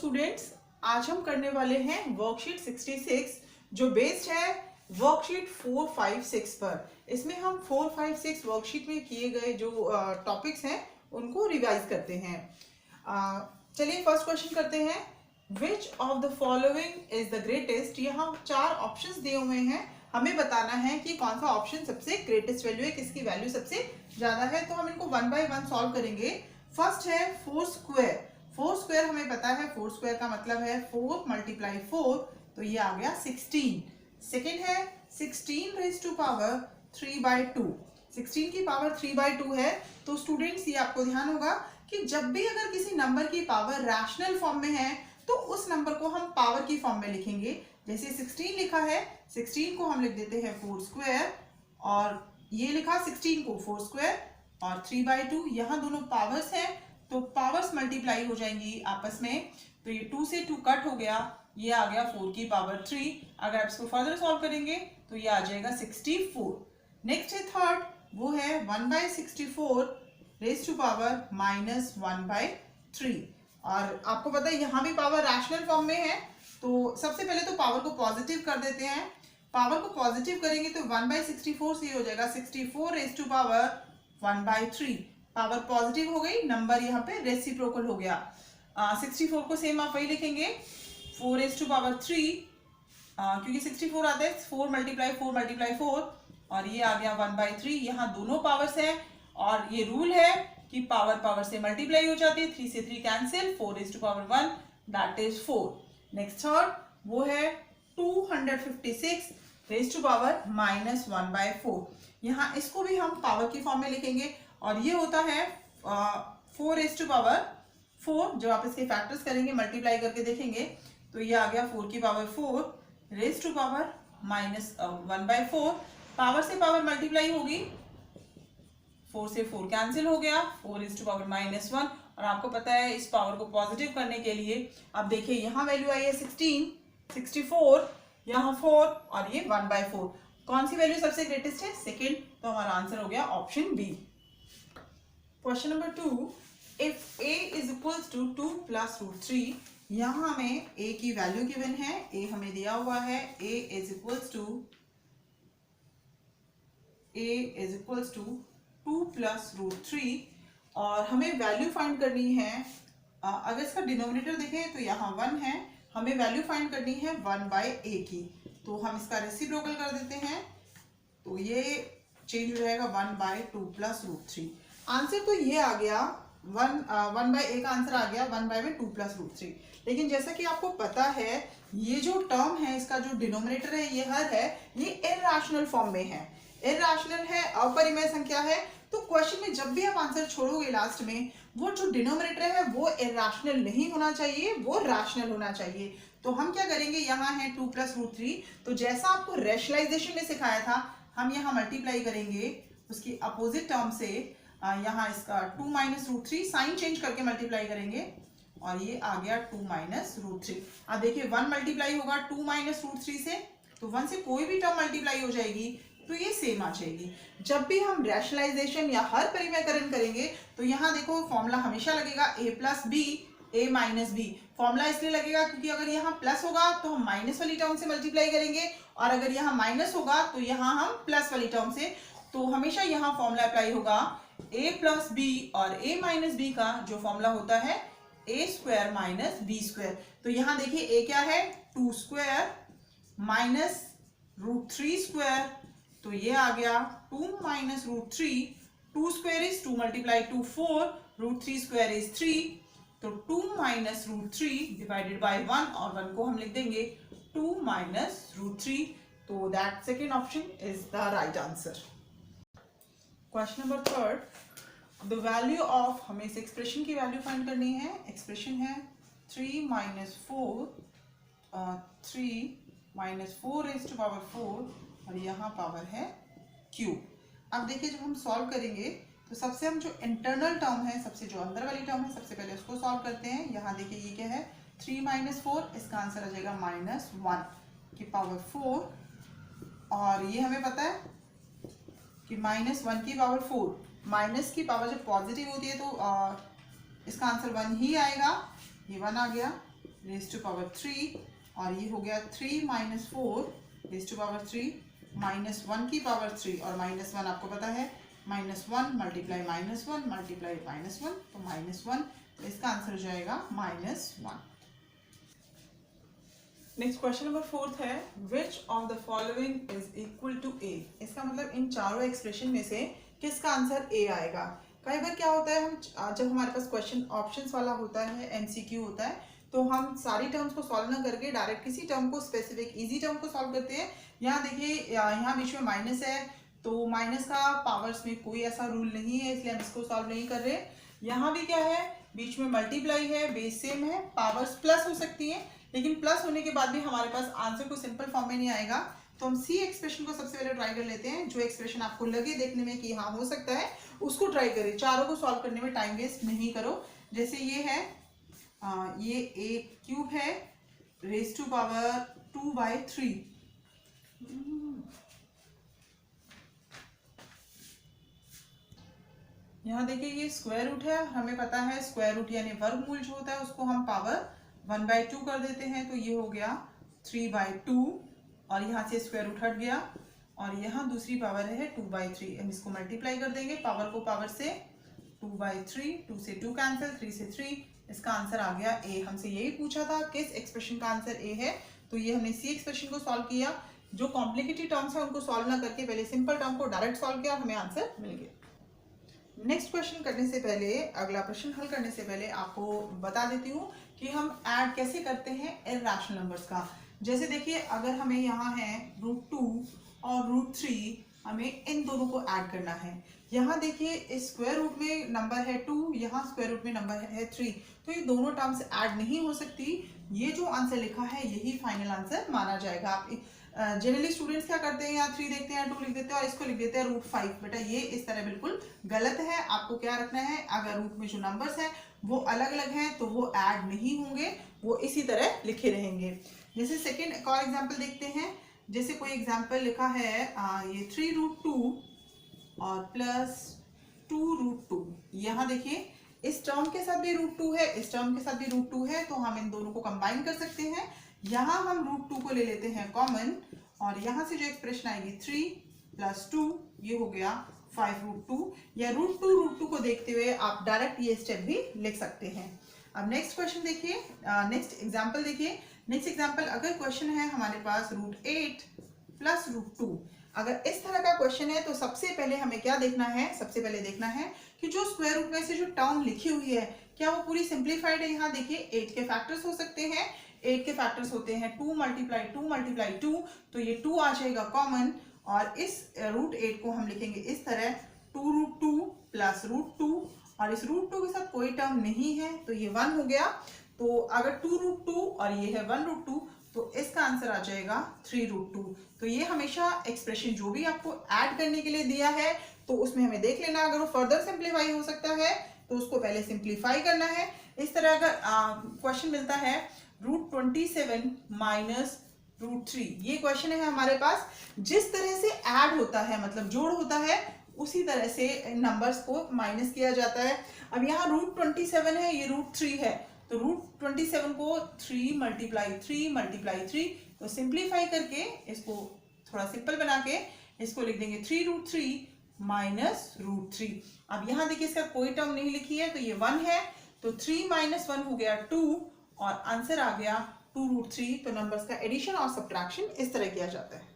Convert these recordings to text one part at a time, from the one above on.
Students, आज हम करने वाले हैं वर्कशीट 66 जो बेस्ड है वर्कशीट 4, 5, 6 पर। इसमें हम 4, 5, 6 वर्कशीट में किए गए जो टॉपिक्स हैं उनको रिवाइज करते हैं। चलिए फर्स्ट क्वेश्चन करते हैं। विच of the following is the greatest. यहाँ 4 ऑप्शंस दिए हुए हैं, हमें बताना है कि कौन सा ऑप्शन सबसे ग्रेटेस्ट वैल्यू है, किसकी वैल्यू सबसे ज्यादा है। तो हम इनको 1 बाय 1 सॉल्व करेंगे। फर्स्ट है 4 स्क्वायर। 4 स्क्वायर हमें पता है, 4 स्क्वायर का मतलब है 4 मल्टीप्लाई 4, तो ये आ गया 16। सेकेंड है 16 रेज टू पावर 3 बाय 2। 16 की पावर 3 बाय 2 है। तो स्टूडेंट्स ये आपको ध्यान होगा कि जब भी अगर किसी नंबर की पावर रैशनल फॉर्म में है तो उस नंबर को हम पावर की फॉर्म में लिखेंगे। जैसे 16 लिखा है, 16 को हम लिख देते हैं 4 स्क्वायर, और ये लिखा 16 को 4 स्क्वायर और 3 बाय 2। यहाँ दोनों पावर्स हैं तो पावर्स मल्टीप्लाई हो जाएंगी आपस में। तो ये 2 से 2 कट हो गया, ये आ गया 4 की पावर 3। अगर आप इसको फर्दर सॉल्व करेंगे तो ये आ जाएगा 64। नेक्स्ट है थर्ड, वो है 1 by 64 raise to power minus 1 by 3। और आपको पता है यहाँ भी पावर रैशनल फॉर्म में है, तो सबसे पहले तो पावर को पॉजिटिव कर देते हैं। पावर को पॉजिटिव करेंगे तो 1 बाय 64 से हो जाएगा 64 raise to power 1 by 3। Power positive हो गई, नंबर यहाँ पे रेसिप्रोकल हो गया। 64 को सेम आप वही लिखेंगे 4 रेज टू पावर 3, क्योंकि 64 आता है 4 मल्टीप्लाई 4 मल्टीप्लाई 4, और ये आ गया 1 बाय 3। यहाँ दोनों पावर्स हैं और ये रूल है कि पावर पावर से मल्टीप्लाई हो जाती है। 3 से 3 cancel, 4 raise to power 1 that is 4। Next third वो है 256 raise to power minus 1 by 4। यहाँ इसको भी हम पावर की फॉर्म में लिखेंगे और ये होता है 4 रेज टू पावर 4। जब आप इसके फैक्टर्स करेंगे, मल्टीप्लाई करके देखेंगे तो ये आ गया 4 की power 4 raise to power minus 1 by 4। Power से पावर मल्टीप्लाई होगी, 4 से 4 कैंसिल हो गया, 4 रेज टू पावर माइनस 1। और आपको पता है इस पावर को पॉजिटिव करने के लिए अब देखिए यहाँ वैल्यू आई है 16, 64, यहाँ 4 और ये 1 बाय 4। कौन सी वैल्यू सबसे ग्रेटेस्ट है? सेकेंड। तो हमारा आंसर हो गया option B. Question number 2, if a is equal to 2 plus root 3। यहाँ हमें a की वैल्यू गिवन है, a हमें दिया हुआ है a is equal to 2 plus root 3, और हमें वैल्यू फाइंड करनी है। अगर इसका डिनोमिनेटर देखें तो यहाँ 1 है, हमें वैल्यू फाइंड करनी है 1 बाय a की। तो हम इसका रेसिप्रोकल कर देते हैं, तो ये चेंज हो जाएगा 1 बाय 2 प्लस रूट 3। आंसर तो ये आ गया 1 बाय a का आंसर आ गया 1 बाय में 2 प्लस रूट 3। लेकिन जैसा कि आपको पता है ये जो टर्म है, इसका जो डिनोमिनेटर है, ये हर है, ये इरैशनल फॉर्म में है। इरैशनल है, अपरिमेय संख्या है। तो क्वेश्चन में जब भी आप आंसर छोड़ोगे लास्ट में, वो जो डिनोमिनेटर है वो इरैशनल नहीं होना चाहिए, वो रैशनल होना चाहिए। तो हम क्या करेंगे, यहाँ है 2 प्लस रूट 3, तो जैसा आपको रैशनलाइजेशन में सिखाया था, हम यहाँ मल्टीप्लाई करेंगे उसकी अपोजिट टर्म से। यहाँ इसका 2 माइनस रूट 3 साइन चेंज करके मल्टीप्लाई करेंगे, और ये आ गया 2 माइनस रूट 3। अब देखिए 1 मल्टीप्लाई होगा 2 माइनस रूट 3 से, तो 1 से कोई भी टर्म मल्टीप्लाई हो जाएगी तो ये सेम आ जाएगी। जब भी हम रैशनलाइजेशन या हर परिमेयकरण करेंगे तो यहाँ देखो फॉर्मूला हमेशा लगेगा a plus B a minus B. Formula इसलिए लगेगा क्योंकि अगर यहाँ प्लस होगा तो हम माइनस वाली टर्म से मल्टीप्लाई करेंगे, और अगर यहाँ माइनस होगा तो यहाँ हम प्लस वाली टर्म से। तो हमेशा यहाँ फॉर्मूला अप्लाई होगा a प्लस बी, और a माइनस बी का जो फॉर्मूला होता है a square minus B square. तो यहाँ देखिए a क्या है 2 स्क्वायर माइनस रूट 3 स्क्वायर, तो ये आ गया 2 minus root 3। 2 square is 2 multiply 2 4, root 3 square is 3, तो 2 माइनस रूट 3 डिवाइडेड बाय 1, और 1 को हम लिख देंगे 2 माइनस रूट 3। तो that second option is the right answer. Question number third, the value of, हमें इस एक्सप्रेशन की वैल्यू फाइंड करनी है। एक्सप्रेशन है 3 माइनस 4 रेज टू पावर 4, और यहाँ पावर है क्यूब। अब देखिए जब हम सॉल्व करेंगे तो सबसे हम जो इंटरनल टर्म है, सबसे जो अंदर वाली टर्म है, सबसे पहले उसको सॉल्व करते हैं। यहाँ देखिए ये क्या है 3 माइनस 4, इसका आंसर आ जाएगा माइनस 1 की पावर 4, और ये हमें पता है कि माइनस 1 की पावर 4, माइनस की पावर जब पॉजिटिव होती है तो इसका आंसर 1 ही आएगा। ये 1 आ गया, रेज टू पावर 3 और ये हो गया 3 minus 4 raise to power 3 minus 1 की पावर 3 और माइनस 1 आपको पता है -1 मल्टीप्लाई -1 मल्टीप्लाई -1 तो -1, तो इसका आंसर हो जाएगा -1। नेक्स्ट क्वेश्चन नंबर 4 है which of the following is equal to a. इसका मतलब इन चारों एक्सप्रेशन में से किसका आंसर ए आएगा। कई बार क्या होता है, हम जब हमारे पास क्वेश्चन ऑप्शंस वाला होता है, एमसीक्यू होता है, तो हम सारी टर्म्स को सॉल्व ना करके डायरेक्ट किसी टर्म को, स्पेसिफिक इजी टर्म को सॉल्व करते हैं। यहाँ देखिए, यहाँ बीच में माइनस है, तो माइनस का पावर्स में कोई ऐसा रूल नहीं है, इसलिए हम इसको सॉल्व नहीं कर रहे। यहाँ भी क्या है, बीच में मल्टीप्लाई है, बेस सेम है, पावर्स प्लस हो सकती है, लेकिन प्लस होने के बाद भी हमारे पास आंसर को सिंपल फॉर्म में नहीं आएगा। तो हम सी एक्सप्रेशन को सबसे पहले ट्राई कर लेते हैं। जो एक्सप्रेशन आपको लगे देखने में कि हाँ हो सकता है, उसको ट्राई करें। चारों को सॉल्व करने में टाइम वेस्ट नहीं करो। जैसे ये है, ये ए क्यूब है रेज टू पावर 2/3। यहाँ देखिए, ये स्क्वायर रूट है, हमें पता है स्क्वायर रूट यानी वर्गमूल जो होता है उसको हम पावर 1/2 कर देते हैं, तो ये हो गया 3/2 और यहाँ से स्क्वायर रूट हट गया और यहाँ दूसरी पावर है 2/3। हम इसको मल्टीप्लाई कर देंगे, पावर को पावर से 2/3, 2 से 2 कैंसिल, 3 से 3, इसका आंसर आ गया ए। हमसे यही पूछा था किस एक्सप्रेशन का आंसर ए है, तो ये हमने सी एक्सप्रेशन को सॉल्व किया। जो कॉम्प्लिकेटेड टर्म्स है उनको सॉल्व ना करके पहले सिंपल टर्म को डायरेक्ट सॉल्व किया और हमें आंसर मिल गया। नेक्स्ट क्वेश्चन करने से पहले, अगला प्रश्न हल करने से पहले आपको बता देती हूँ कि हम ऐड कैसे करते हैं इरैशनल नंबर्स का। जैसे देखिए, अगर हमें यहाँ है √2 और √3, हमें इन दोनों को ऐड करना है। यहाँ देखिए, इस स्क्वायर रूट में नंबर है 2, यहाँ स्क्वायर रूट में नंबर है 3, तो ये दोनों टर्म्स ऐड नहीं हो सकती। ये जो आंसर लिखा है यही फाइनल आंसर माना जाएगा। आप जनरली स्टूडेंट्स क्या करते हैं, यहाँ 3 देखते हैं, 2 लिख देते हैं और इसको लिख देते हैं √5। बेटा ये इस तरह बिल्कुल गलत है। आपको क्या रखना है, अगर रूट में जो नंबर्स हैं वो अलग अलग हैं तो वो ऐड नहीं होंगे, वो इसी तरह लिखे रहेंगे। जैसे सेकेंड एक और एग्जाम्पल देखते हैं। जैसे कोई एग्जाम्पल लिखा है, ये 3√2 और प्लस 2√2। यहाँ देखिए, इस टर्म के साथ भी √2 है, इस टर्म के साथ भी √2 है, तो हम इन दोनों को कंबाइन कर सकते हैं। यहाँ हम √2 को ले लेते हैं कॉमन और यहाँ से जो एक्सप्रेशन आएगी 3 + 2, ये हो गया 5√2। या √2 को देखते हुए आप डायरेक्ट ये स्टेप भी लिख सकते हैं। अब नेक्स्ट क्वेश्चन देखिए, नेक्स्ट एग्जाम्पल देखिए। नेक्स्ट एग्जाम्पल, अगर क्वेश्चन है हमारे पास √8 + √2, अगर इस तरह का क्वेश्चन है तो सबसे पहले हमें क्या देखना है, सबसे पहले देखना है कि जो स्क्वायर रूट में से जो टर्म लिखी हुई है क्या वो पूरी सिंप्लीफाइड है। यहाँ देखिए, 8 के फैक्टर्स हो सकते हैं, 8 के फैक्टर्स होते हैं 2 × 2, तो ये 2 आ जाएगा कॉमन और इस √8 को हम लिखेंगे इस तरह 2√2 + √2 और इस √2 के साथ कोई टर्म नहीं है तो ये 1 हो गया। तो अगर 2√2 और ये है 1√2 तो इसका आंसर आ जाएगा 3√2। तो ये हमेशा एक्सप्रेशन जो भी आपको ऐड करने के लिए दिया है तो उसमें हमें देख लेना, अगर वो फर्दर सिंप्लीफाई हो सकता है तो उसको पहले सिंप्लीफाई करना है। इस तरह अगर क्वेश्चन मिलता है √27 - √3, ये क्वेश्चन है हमारे पास, जिस तरह से ऐड होता है मतलब जोड़ होता है उसी तरह से नंबर्स को माइनस किया जाता है। अब यहाँ √27 है, ये √3 है, तो √27 को 3 × 3 तो सिंप्लीफाई करके इसको थोड़ा सिंपल बना के इसको लिख देंगे 3√3 - √3। अब यहाँ देखिए, इसका कोई टर्म नहीं लिखी है तो ये 1 है, तो 3 - 1 हो गया 2 और आंसर आ गया 2√3। तो नंबर्स का एडिशन और सब्ट्रैक्शन इस तरह किया जाता है।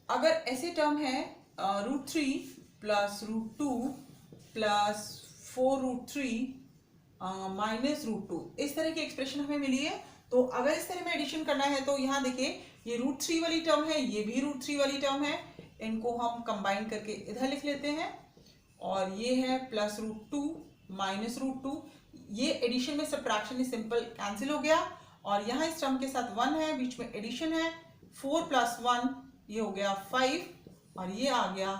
अगर ऐसे टर्म है √3 + √2 + 4√3 -√2, इस तरह की एक्सप्रेशन हमें मिली है। तो अगर इस तरह में एडिशन करना है तो यहाँ देखिए, ये √3 वाली टर्म है, ये भी √3 वाली टर्म है, इनको हम कंबाइन करके इधर लिख लेते हैं और ये है +√2 -√2। ये एडिशन में सब्ट्रैक्शन में सिंपल कैंसिल हो गया और यहाँ इस टर्म के साथ 1 है, बीच में एडिशन है, 4 + 1 ये हो गया 5 और ये आ गया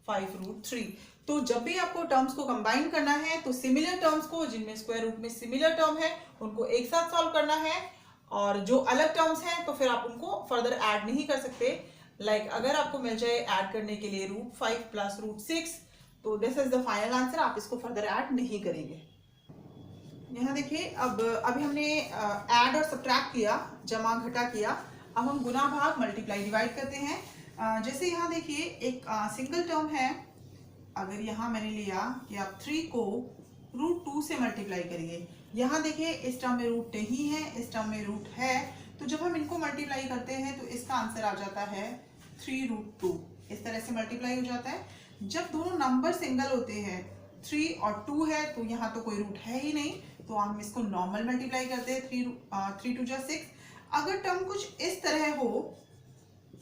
5√3। तो जब भी आपको टर्म्स को कंबाइन करना है तो सिमिलर टर्म्स को, जिनमें स्क्वायर रूट में सिमिलर टर्म है, उनको एक साथ सॉल्व करना है और जो अलग टर्म्स हैं तो फिर आप उनको फर्दर ऐड नहीं कर सकते। लाइक अगर आपको मिल जाए ऐड करने के लिए √5 + √6 तो this is the final answer, आप इसको फर्दर ऐड नहीं करेंगे। यहाँ देखिए, अब अभी हमने ऐड और सब्ट्रैक्ट किया, जमा घटा किया। अब हम गुना भाग मल्टीप्लाई डिवाइड करते हैं। जैसे यहाँ देखिए एक सिंगल टर्म है, अगर यहाँ मैंने लिया कि आप 3 को √2 से मल्टीप्लाई करिए। यहाँ देखिए इस टर्म में रूट नहीं है, इस टर्म में रूट है, तो जब हम इनको मल्टीप्लाई करते हैं तो इसका आंसर आ जाता है 3√2। इस तरह से मल्टीप्लाई हो जाता है। जब दोनों नंबर सिंगल होते हैं, 3 और 2 है, तो यहाँ तो कोई रूट है ही नहीं, तो हम इसको नॉर्मल मल्टीप्लाई करते हैं। 3 2 जा 6। अगर टर्म कुछ इस तरह हो,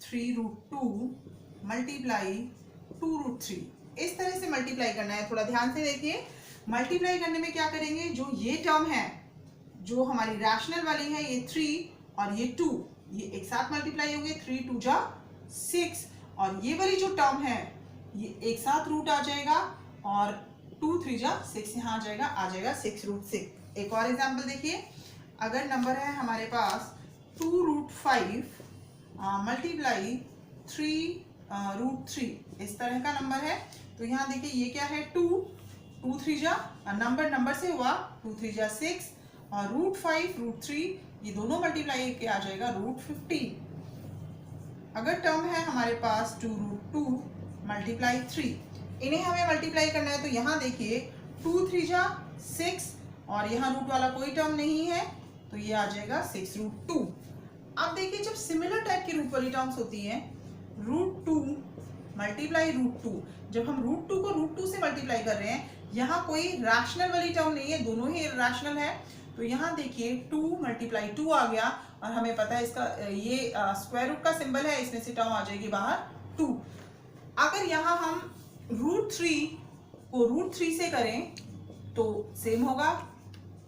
3√2 मल्टीप्लाई 2√3, इस तरह से मल्टीप्लाई करना है। थोड़ा ध्यान से देखिए, मल्टीप्लाई करने में क्या करेंगे, जो ये टर्म है, जो हमारी रैशनल वाली है, ये 3 और ये 2, ये एक साथ मल्टीप्लाई होंगे। 3 2 जा 6, और ये वाली जो टर्म है ये एक साथ रूट आ जाएगा, और 2 3 जा 6 यहाँ आ जाएगा 6√6। एक और एग्जाम्पल देखिए, अगर नंबर है हमारे पास 2√5 मल्टीप्लाई 3√3, इस तरह का नंबर है, तो यहाँ देखिए ये क्या है, 2 3 जा नंबर से हुआ, 2 3 जा 6, और √5 √3, ये दोनों मल्टीप्लाई के आ जाएगा √50। अगर टर्म है हमारे पास 2√2 मल्टीप्लाई 3, इन्हें हमें मल्टीप्लाई करना है, तो यहाँ देखिए 2 3 जा 6, और यहाँ रूट वाला कोई टर्म नहीं है, तो ये आ जाएगा 6√2। अब देखिए, जब सिमिलर टाइप की रूट वाली टर्म्स होती हैं, √2 मल्टीप्लाई √2, जब हम √2 को √2 से मल्टीप्लाई कर रहे हैं, यहाँ कोई रैशनल वाली टर्म नहीं है, दोनों ही इरैशनल है, तो यहाँ देखिए 2 मल्टीप्लाई 2 आ गया, और हमें पता है इसका ये स्क्वायर रूट का सिंबल है, इसमें से टर्म आ जाएगी बाहर 2। अगर यहाँ हम √3 को √3 से करें तो सेम होगा,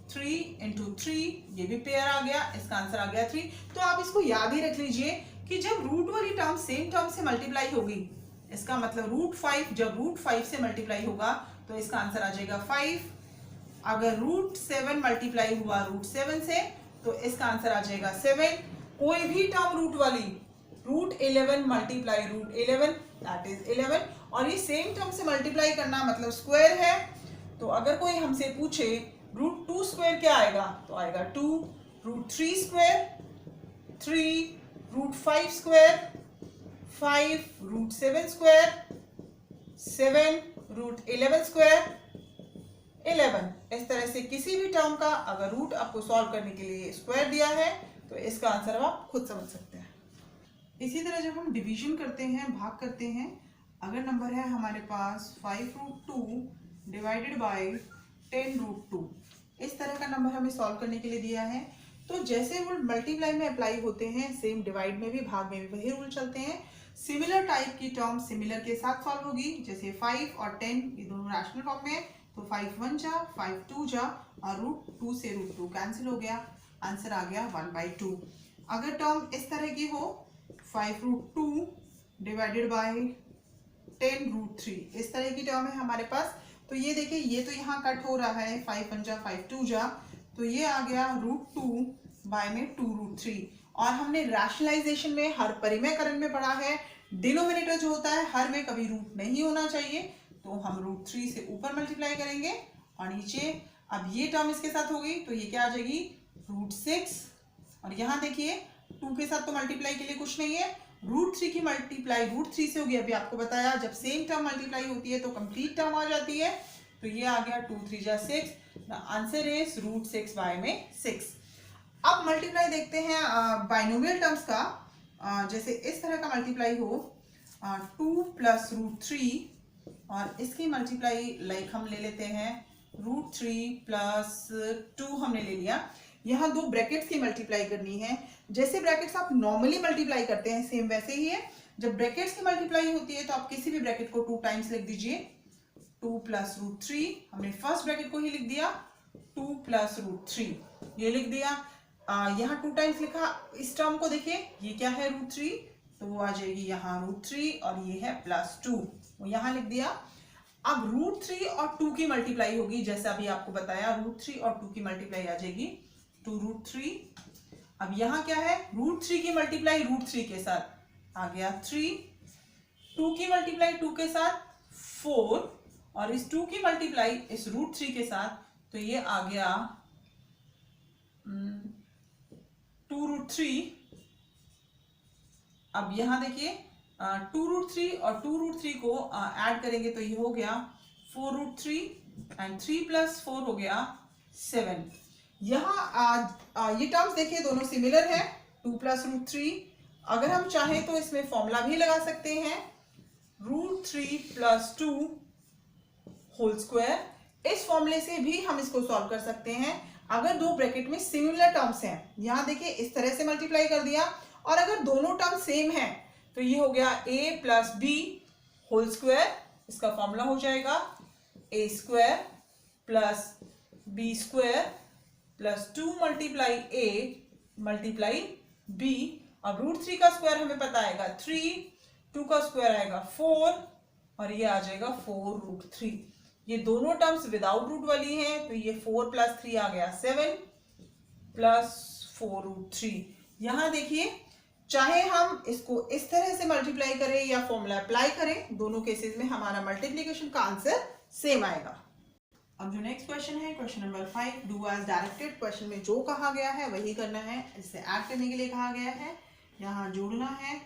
3 × 3, ये भी पेयर आ गया, इसका आंसर आ गया 3। तो आप इसको याद ही रख लीजिए कि जब रूट वाली टर्म सेम टर्म से मल्टीप्लाई होगी, इसका मतलब √5 जब √5 से मल्टीप्लाई होगा तो इसका आंसर आ जाएगा 5। अगर √7 मल्टीप्लाई हुआ √7 से, तो इसका आंसर आ जाएगा 7। कोई भी टर्म रूट वाली, √11 मल्टीप्लाई √11, दैट इज 11, और ये सेम टर्म से मल्टीप्लाई करना मतलब स्क्वायर है। तो अगर कोई हमसे पूछे √2 स्क्वायर क्या आएगा, तो आएगा 2, √3 स्क्वायर 3, √5 स्क्वायर 5, √7 स्क्वायर 7, √11 स्क्वायर 11। इस तरह से किसी भी टर्म का अगर रूट आपको सॉल्व करने के लिए स्क्वायर दिया है, तो इसका आंसर आप खुद समझ सकते हैं। इसी तरह जब हम डिवीजन करते हैं, भाग करते हैं, अगर नंबर है हमारे पास 5√2 डिवाइडेड बाय 10√2, इस तरह का नंबर हमें सॉल्व करने के लिए दिया है, तो जैसे रूल मल्टीप्लाई में अप्लाई होते हैं, सेम डिवाइड में भी, भाग में भी वही रूल चलते हैं। सिमिलर टाइप की टर्म सिमिलर के साथ सॉल्व होगी, जैसे 5 और 10 ये दोनों रैशनल फॉर्म में है, तो 5 1 जा 5 2 जा, और √2 से √2 कैंसिल हो गया, आंसर आ गया 1/2। अगर टर्म इस तरह की हो, 5√2 डिवाइडेड बाय 10√3, इस तरह की टर्म है हमारे पास, तो ये देखिए ये तो यहाँ कट हो रहा है, 5 1 जा 5 2 जा, तो ये आ गया √2 बाय में 2√3। और हमने रैशनलाइजेशन में हर परिमेयकरण में पढ़ा है, डिनोमिनेटर जो होता है हर में कभी रूट नहीं होना चाहिए, तो हम √3 से ऊपर मल्टीप्लाई करेंगे और नीचे। अब ये टर्म इसके साथ होगी, तो ये क्या आ जाएगी √6, और यहाँ देखिए 2 के साथ तो मल्टीप्लाई के लिए कुछ नहीं है, √3 की मल्टीप्लाई √3 से होगी। अभी आपको बताया जब सेम टर्म मल्टीप्लाई होती है तो कंप्लीट टर्म आ जाती है, तो ये आ गया 2 3 जा 6, द आंसर इज √6 बाय में 6। अब मल्टीप्लाई देखते हैं बाइनोमियल टर्म्स का। जैसे इस तरह का मल्टीप्लाई हो, 2 + √3, और इसकी मल्टीप्लाई लाइक हम ले लेते हैं √3 + 2 हमने ले लिया। यहाँ 2 ब्रैकेट्स की मल्टीप्लाई करनी है, जैसे ब्रैकेट्स आप नॉर्मली मल्टीप्लाई करते हैं सेम वैसे ही है। जब ब्रैकेट्स की मल्टीप्लाई होती है तो आप किसी भी ब्रैकेट को 2 टाइम्स लिख दीजिए। 2 + √3, हमने फर्स्ट ब्रैकेट को ही लिख दिया, 2 + √3 ये लिख दिया। यहाँ 2 टाइम्स लिखा। इस टर्म को देखिए, ये क्या है √3, तो वो आ जाएगी यहाँ √3, और ये है +2, वो यहाँ लिख दिया। अब √3 और 2 की मल्टीप्लाई होगी, जैसे अभी आपको बताया, √3 और 2 की मल्टीप्लाई आ जाएगी 2√3। अब यहाँ क्या है, √3 की मल्टीप्लाई √3 के साथ आ गया 3, 2 की मल्टीप्लाई 2 के साथ 4, और इस 2 की मल्टीप्लाई इस √3 के साथ, तो ये आ गया 2√3, अब यहाँ देखिए 2√3 और 2√3 को ऐड करेंगे तो ये हो गया 4√3 एंड 3 + 4 हो गया 7। यहाँ ये टर्म्स देखिए दोनों सिमिलर है, 2 + √3। अगर हम चाहें तो इसमें फॉर्मूला भी लगा सकते हैं, √3 + 2 होल स्क्वायर। इस फॉर्मूले से भी हम इसको सॉल्व कर सकते हैं अगर दो ब्रैकेट में सिमिलर टर्म्स हैं। यहाँ देखिए इस तरह से मल्टीप्लाई कर दिया, और अगर दोनों टर्म सेम हैं तो ये हो गया a + b होल स्क्वायर। इसका फॉर्मूला हो जाएगा a² + b² + 2 × a × b। अब √3 का स्क्वायर हमें पता आएगा 3, 2 का स्क्वायर आएगा 4, और ये आ जाएगा 4√3। ये दोनों टर्म्स विदाउट रूट वाली हैं, तो ये 4 + 3 आ गया 7 + 4√3। यहाँ देखिए चाहे हम इसको इस तरह से मल्टीप्लाई करें या फॉर्मूला अप्लाई करें, दोनों केसेस में हमारा मल्टीप्लिकेशन का आंसर सेम आएगा। अब जो नेक्स्ट क्वेश्चन है, question number 5, do as directed. Question में जो कहा गया है वही करना है, इसे ऐड करने के लिए कहा गया है। यहाँ जोड़ना है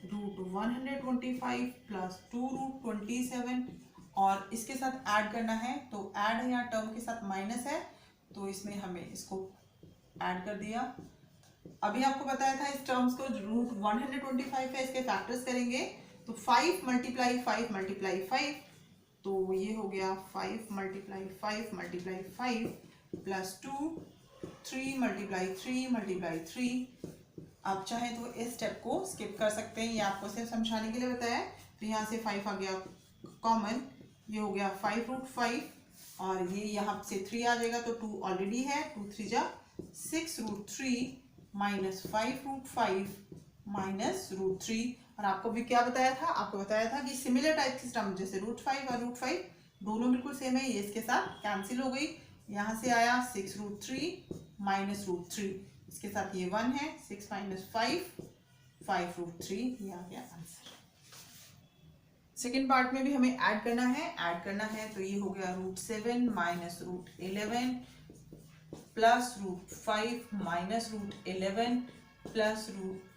√125 + 2√27, और इसके साथ ऐड करना है, तो ऐड है यहाँ टर्म के साथ माइनस है, तो इसमें हमें इसको ऐड कर दिया। अभी आपको बताया था इस टर्म्स को √125 है, इसके फैक्टर्स करेंगे तो 5 × 5 × 5, तो ये हो गया 5 × 5 × 5 + 2, 3 × 3 × 3। आप चाहे तो इस स्टेप को स्किप कर सकते हैं, ये आपको सिर्फ समझाने के लिए बताया है। तो यहाँ से 5 आ गया कॉमन, ये हो गया 5√5, और ये यहाँ से 3 आ जाएगा तो 2 ऑलरेडी है, 2 3 जा 6√3 - 5√5 - √3। और आपको भी क्या बताया था, आपको बताया था कि सिमिलर टाइप की टर्म जैसे √5 और √5 दोनों बिल्कुल सेम है, ये इसके साथ कैंसिल हो गई। यहाँ से आया 6√3 - √3, इसके साथ ये 1 है, 6 - 5 5√3, ये आ गया आंसर। सेकेंड पार्ट में भी हमें ऐड करना है, तो ये हो गया √7 - √11 + √5 - √11 +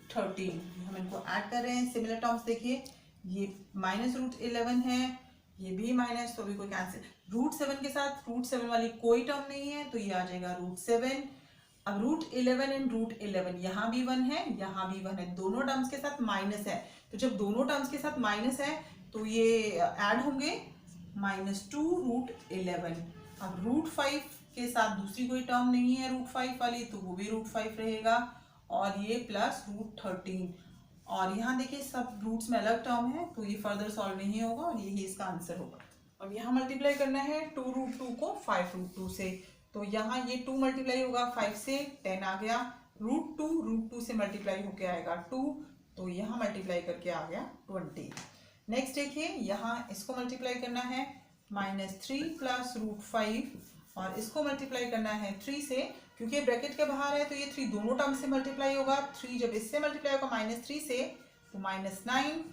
√13। हम इनको ऐड कर रहे हैं, सिमिलर टर्म्स देखिए, ये -√11 है, ये भी माइनस, तो भी कोई कैंसिल। √7 के साथ √7 वाली कोई टर्म नहीं है, तो ये आ जाएगा √7। अब √11 एंड √11, यहाँ भी 1 है, यहाँ भी 1 है, दोनों टर्म्स के साथ माइनस है, तो जब दोनों टर्म्स के साथ माइनस है तो ये ऐड होंगे -2 √11। अब √5 के साथ दूसरी कोई टर्म नहीं है √5 वाली, तो वो भी √5 रहेगा, और ये प्लस √13। और यहाँ देखिए सब रूट्स में अलग टर्म है, तो ये फर्दर सॉल्व नहीं होगा, और यही इसका आंसर होगा। अब यहाँ मल्टीप्लाई करना है 2√2 को 5√2 से, तो यहाँ ये 2 मल्टीप्लाई होगा 5 से, 10 आ गया, √2 से मल्टीप्लाई होके आएगा 2, तो यहाँ मल्टीप्लाई करके आ गया 20। नेक्स्ट देखिए, यहाँ इसको मल्टीप्लाई करना है -3 + √5, और इसको मल्टीप्लाई करना है 3 से, क्योंकि ब्रैकेट के बाहर है तो ये 3 दोनों टर्म से मल्टीप्लाई होगा। 3 जब इससे मल्टीप्लाई होगा -3 से, तो -9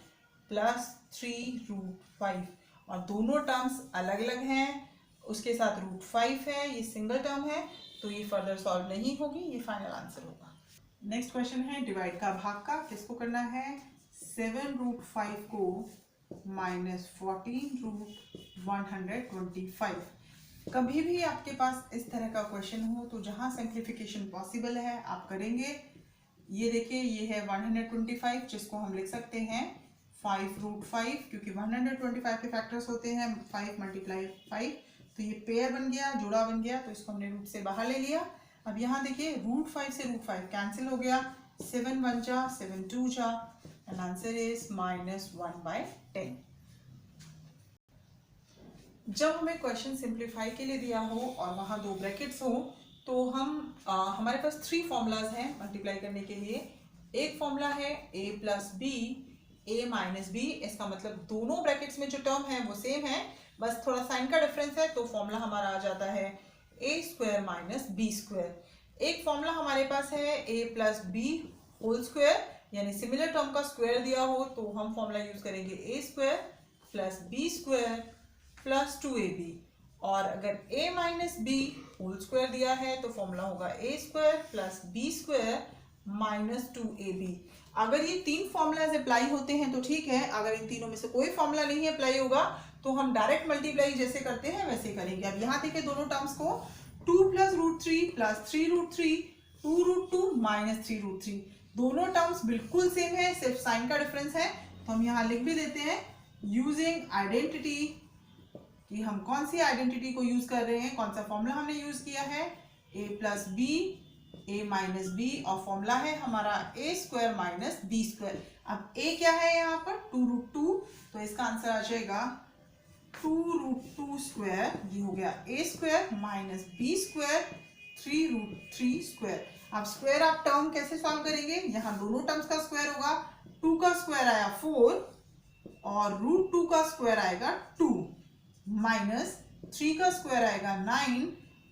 + 3√5, और दोनों टर्म्स अलग अलग हैं, उसके साथ √5 है, ये सिंगल टर्म है, तो ये फर्दर सॉल्व नहीं होगी, ये फाइनल आंसर होगा। नेक्स्ट क्वेश्चन है डिवाइड का, भाग का। किसको करना है, 7√5 को -14√125। कभी भी आपके पास इस तरह का क्वेश्चन हो तो जहां सिंप्लीफिकेशन पॉसिबल है आप करेंगे। ये देखिए, ये है 125, जिसको हम लिख सकते हैं 5√5, क्योंकि 125 के फैक्टर्स होते हैं 5 × 5, तो ये पेयर बन गया, जोड़ा बन गया, तो इसको हमने रूट से बाहर ले लिया। अब यहाँ देखिए √5 से √5 कैंसिल हो गया, 7 1 जा 7 2 जा, एंड आंसर इज -1/10। जब हमें क्वेश्चन सिंप्लीफाई के लिए दिया हो और वहां 2 ब्रैकेट्स हो, तो हम हमारे पास 3 फॉर्मूलाज हैं मल्टीप्लाई करने के लिए। एक फॉर्मूला है a + b, a - b, इसका मतलब दोनों ब्रैकेट्स में जो टर्म है वो सेम है, बस थोड़ा साइन का डिफरेंस है, तो फॉर्मूला हमारा आ जाता है a² - b²। एक फॉर्मूला हमारे पास है a + b होल स्क्वायर, यानी सिमिलर टर्म का स्क्वायर दिया हो तो हम फॉर्मूला यूज करेंगे a² + b² + 2ab, और अगर a - b होल स्क्वायर दिया है तो फॉर्मूला होगा a² + b² माइनस 2ab। अगर ये तीन फॉर्मूलाज अप्लाई होते हैं तो ठीक है, अगर इन तीनों में से कोई फॉर्मूला नहीं अप्लाई होगा तो हम डायरेक्ट मल्टीप्लाई जैसे करते हैं वैसे करेंगे। अब यहाँ देखिए दोनों टर्म्स को 2 + √3 + 3√3 2√2 - 3√3, दोनों टर्म्स बिल्कुल सेम है, सिर्फ साइन का डिफरेंस है। तो हम यहाँ लिख भी देते हैं यूजिंग आइडेंटिटी, कि हम कौन सी आइडेंटिटी को यूज कर रहे हैं, कौन सा फॉर्मूला हमने यूज किया है, a + b a - b, और फॉर्मूला है हमारा a² - b²। अब a क्या है यहाँ पर 2√2, तो इसका आंसर आ जाएगा 2√2², ये हो गया a² - b² 3√3²। अब स्क्वायर आप टर्म कैसे सॉल्व करेंगे, यहाँ दोनों टर्म्स का स्क्वायर होगा, 2 का स्क्वायर आया 4 और √2 का स्क्वायर आएगा 2 माइनस 3 का स्क्वायर आएगा 9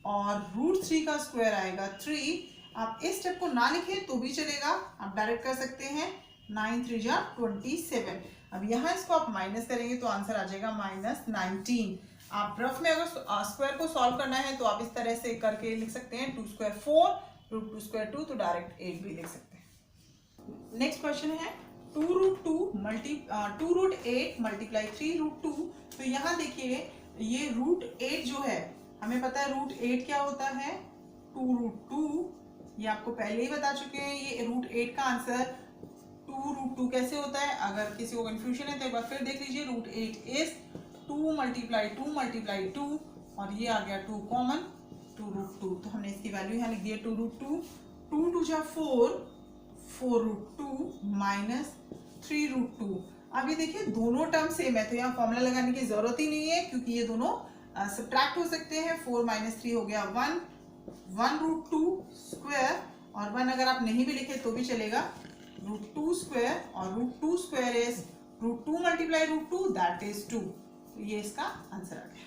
और √3 का स्क्वायर आएगा 3। आप इस स्टेप को ना लिखें तो भी चलेगा, आप डायरेक्ट कर सकते हैं, 9 3 जा 27। अब यहाँ इसको आप माइनस करेंगे तो आंसर आ जाएगा -19। आप रफ में अगर स्क्वायर को सॉल्व करना है तो आप इस तरह से करके लिख सकते हैं, 2² 4 √2² 2, तो डायरेक्ट 8 भी लिख सकते हैं। नेक्स्ट क्वेश्चन है 2√8 × 3√2। तो यहाँ देखिए ये √8 जो है, हमें पता है √8 क्या होता है 2√2, ये आपको पहले ही बता चुके हैं। ये √8 का आंसर 2√2 कैसे होता है, अगर किसी को कंफ्यूजन है तो एक बार फिर देख लीजिए। √8 इज 2 × 2 और ये आ गया 2 कॉमन 2√2, तो हमने इसकी वैल्यू यहाँ लिख दी है 2√2। 2 2 जा 4 4√2 माइनस 3√2। अब ये देखिए दोनों टर्म सेम है तो यहाँ फॉर्मूला लगाने की जरूरत ही नहीं है, क्योंकि ये दोनों सब्ट्रैक्ट हो सकते हैं। 4 - 3 हो गया 1 √2² और 1 अगर आप नहीं भी लिखे तो भी चलेगा, √2² और √2² इज √2 × √2 दैट इज 2। तो ये इसका आंसर आ गया।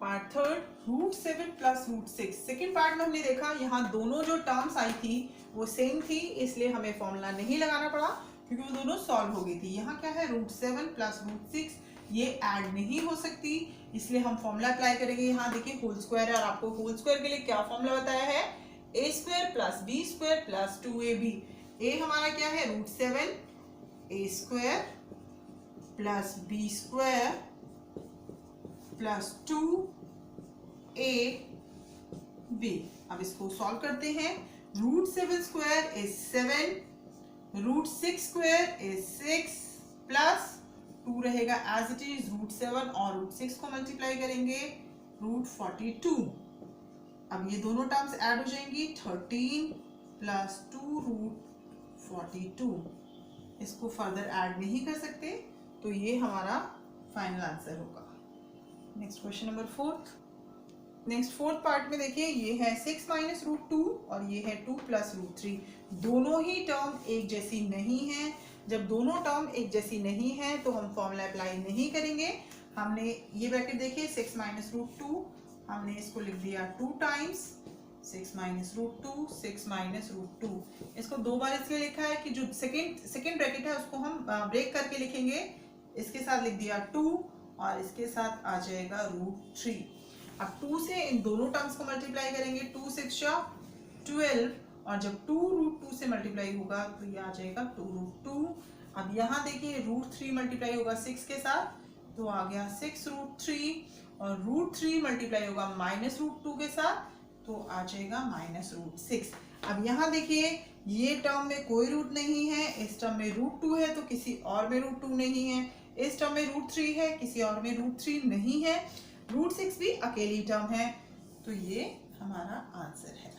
Part third √7 + √6। सेकेंड पार्ट में हमने देखा यहाँ दोनों जो टर्म्स आई थी वो सेम थी, इसलिए हमें फॉर्मूला नहीं लगाना पड़ा क्योंकि वो दोनों सॉल्व हो गई थी। यहाँ क्या है √7 + √6, ये ऐड नहीं हो सकती, इसलिए हम फॉर्मूला अप्लाई करेंगे। यहाँ देखिए होल स्क्वायर है और आपको होल स्क्वायर के लिए क्या फॉर्मूला बताया है, a² + b² + 2ab। a हमारा क्या है √7, a² + b² + 2ab। अब इसको सॉल्व करते हैं। √7² इज 7, √6² इज 6 प्लस 2 रहेगा एज इट इज, √7 और √6 को मल्टीप्लाई करेंगे √42। अब ये दोनों टर्म्स ऐड हो जाएंगी 13 + 2√42। इसको फर्दर ऐड नहीं कर सकते, तो ये हमारा फाइनल आंसर होगा। Next question number fourth part में देखिए ये है 6 - √2 और ये है 2 + √3। दोनों ही टर्म एक जैसी नहीं है। जब दोनों टर्म एक जैसी नहीं है तो हम फॉर्मूला अप्लाई नहीं करेंगे। हमने ये ब्रैकेट देखिए 6 - √2, हमने इसको लिख दिया 2 टाइम्स 6 - √2 6 - √2। इसको दो बार इसलिए लिखा है कि जो सेकेंड ब्रैकेट है उसको हम ब्रेक करके लिखेंगे। इसके साथ लिख दिया 2 और इसके साथ आ जाएगा √3। अब 2 से इन दोनों टर्म्स को मल्टीप्लाई करेंगे, 2 6 जा 12 और जब 2 √2 से मल्टीप्लाई होगा तो ये आ जाएगा 2√2। अब यहाँ देखिए √3 मल्टीप्लाई होगा 6 के साथ तो आ गया 6 √3 और √3 मल्टीप्लाई होगा -√2 के साथ तो आ जाएगा -√6। अब यहाँ देखिए ये टर्म में कोई रूट नहीं है, इस टर्म में √2 है तो किसी और में √2 नहीं है, इस टर्म में √3 है किसी और में √3 नहीं है, √6 भी अकेली टर्म है, तो ये हमारा आंसर है।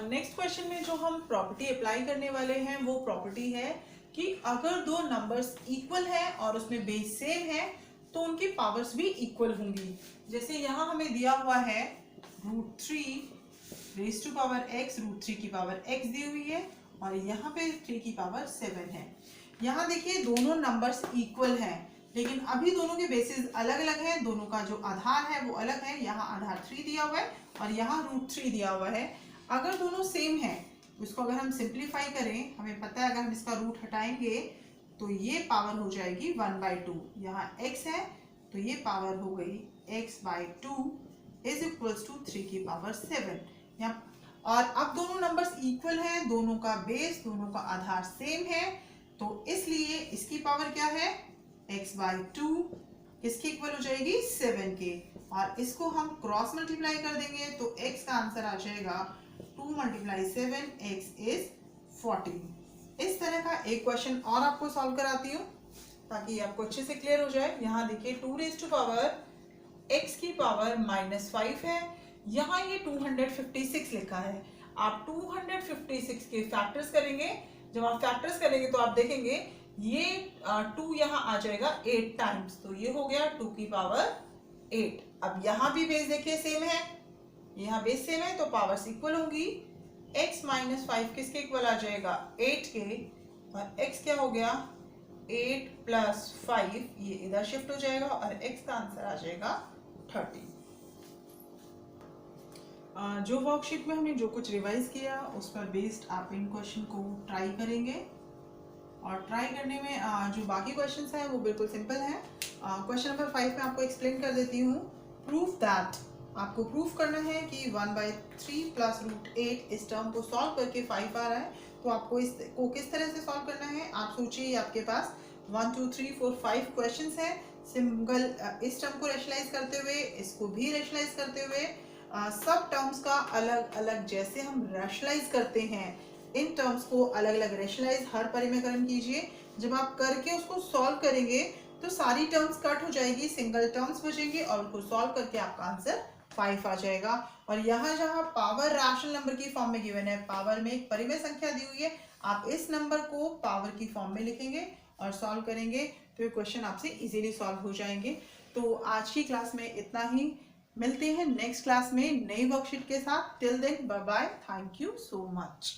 नेक्स्ट क्वेश्चन में जो हम प्रॉपर्टी अप्लाई करने वाले हैं वो प्रॉपर्टी है कि अगर दो नंबर्स इक्वल है और उसमें बेस सेम है तो उनकी पावर्स भी इक्वल होंगी। जैसे यहाँ हमें दिया हुआ है √3 रेज़ टू पावर x, √3 की पावर x दी हुई है और यहाँ पे 3 की पावर 7 है। यहाँ देखिए दोनों नंबर्स इक्वल हैं, लेकिन अभी दोनों के बेसिस अलग अलग हैं, दोनों का जो आधार है वो अलग है। यहाँ आधार 3 दिया हुआ है और यहाँ √3 दिया हुआ है। अगर दोनों सेम है तो इसको अगर हम सिंप्लीफाई करें, हमें पता है अगर हम इसका रूट हटाएंगे तो ये पावर हो जाएगी 1/2। यहाँ x है तो ये पावर हो गई x/2 इज इक्वल्स टू 3 की पावर 7। यहाँ और अब दोनों नंबर्स इक्वल है, दोनों का बेस, दोनों का आधार सेम है, तो इसलिए इसकी पावर क्या है x/2 किसके इक्वल हो जाएगी 7 के, और इसको हम क्रॉस मल्टीप्लाई कर देंगे तो x का आंसर आ जाएगा 2 × 7, x इज 14। इस तरह का एक क्वेश्चन और आपको सॉल्व कराती हूँ ताकि आपको अच्छे से क्लियर हो जाए। यहाँ देखिए 2 x की पावर -5 है, यहाँ ये 256 लिखा है। आप 256 के फैक्टर्स करेंगे, जब आप फैक्टर्स करेंगे तो आप देखेंगे ये 2 यहाँ आ जाएगा 8 टाइम्स, तो ये हो गया 2 की पावर 8। अब यहाँ भी बेस देखिए सेम है, यहाँ बेस सेम है तो पावर्स इक्वल होंगी। x - 5 किसके इक्वल आ जाएगा 8 के, और x क्या हो गया 8 + 5, ये इधर शिफ्ट हो जाएगा और x का आंसर आ जाएगा 30। जो वर्कशीट में हमने जो कुछ रिवाइज किया उस पर बेस्ड आप इन क्वेश्चन को ट्राई करेंगे, और ट्राई करने में जो बाकी क्वेश्चंस हैं वो बिल्कुल सिंपल हैं। क्वेश्चन नंबर 5 में आपको एक्सप्लेन कर देती हूँ। प्रूफ दैट, आपको प्रूफ करना है कि 1/3 + √8 इस टर्म को सॉल्व करके 5 आ रहा है। तो आपको इसको किस तरह से सॉल्व करना है, आप सोचिए आपके पास 1 2 3 4 5 क्वेश्चंस हैं। सिंगल इस टर्म को रेशनलाइज करते हुए, इसको भी रेशनलाइज करते हुए, सब टर्म्स का अलग अलग जैसे हम रेशनलाइज करते हैं, इन टर्म्स को अलग अलग रेशनलाइज हर परिमेयकरण कीजिए। जब आप करके उसको सॉल्व करेंगे तो सारी टर्म्स कट हो जाएगी, सिंगल टर्म्स बचेंगे और उसको सॉल्व करके आपका आंसर 5 आ जाएगा। और यहाँ जहाँ पावर रैशनल नंबर की फॉर्म में गिवन है, पावर में एक परिमेय संख्या दी हुई है, आप इस नंबर को पावर की फॉर्म में लिखेंगे और सॉल्व करेंगे तो ये क्वेश्चन आपसे इजीली सॉल्व हो जाएंगे। तो आज की क्लास में इतना ही, मिलते हैं नेक्स्ट क्लास में नई वर्कशीट के साथ। Till then bye bye, thank you so much.